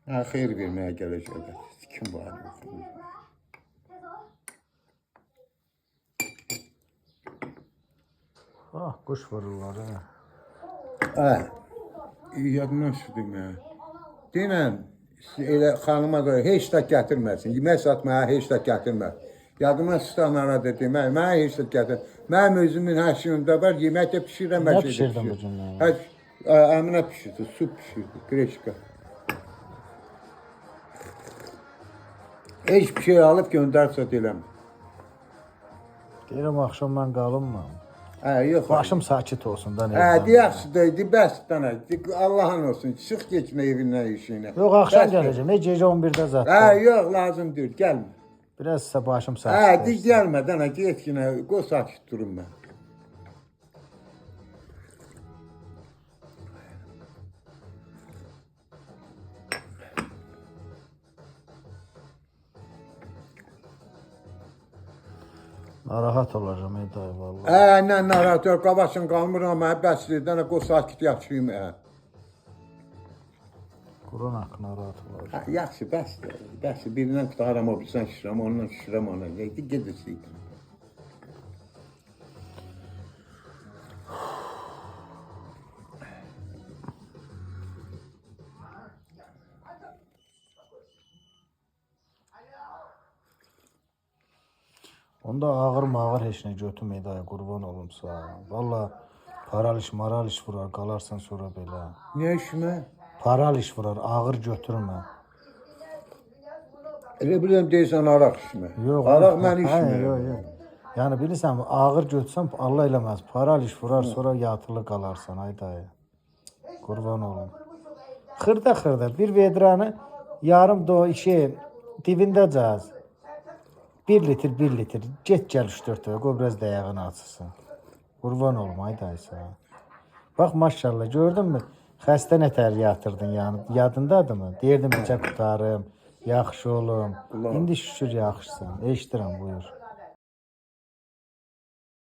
Ha, xeyir verməyə gələcəklər. Kim var? Ah, kuş vururlar ha. Hə. Yadımdan çıxdım ya. Denən elə xanıma da heç də gətirməsin. Yemək satmağa heç də gətirmə. Yadımdan çıxdan arada demək, mənə heç də gətir. Mənim özümün hər şeyimdə var, yemək də pişirəm. Nə pişirdin bu gün? Əminə pişirdi, su pişirdi, greşka. Heç bir şey alıb göndərsə deyiləm. Deyirəm, axşam mən qalınmı? Hə, yox. Başım sakit olsun da. Hə, yaxşıdır, bəs dana. Allahın olsun, çıx getmə evindən işinə. Yox, axşam gələcəm. Gecə 11-də zaten. Hə, yox, lazım deyil, gəlmə. Biraz ise başım sakit Hə, olsun. gəlmə dana, get yenə, qoy sakit durum mən. Narahat olacağım ey dayı vallahi. Hə, nə narahat yox, qabasın qalmıram, bəsdir, dana qoy sakit yaşayım. Kur'an hakkı narahat olacağım. Hə, yaxşı, bəsdir. Bəsdir, birindən qutaram, o birindən şişirəm, ondan şişirəm ona. Gedirsin. Onda ağır heç nə götürmə dayı, qurban olumsa. Valla paraliş maraliş vurar, qalarsan sonra belə. Nə işimə? Paraliş vurar, ağır götürmə. Elə bilirəm deyirsən araq işimə. Yox, Araq mən işimə. Yox. Yəni bilirsən, ağır götürsən Allah eləməz. Paraliş vurar, sonra yatılı qalarsan ay dayı. Qurban olum. Xırda bir vedranı yarım dibində caz. 1 litr. Get gəl 3-4 dəfə, qoy biraz dayağını açsın. Qurban olum ay dayısı. Bax maşallah gördünmü? Xəstə nətər yatırdın yəni. Yadındadırmı? Deyirdim necə qutarım, yaxşı olum. İndi şükür yaxşısan. Eşidirəm, buyur.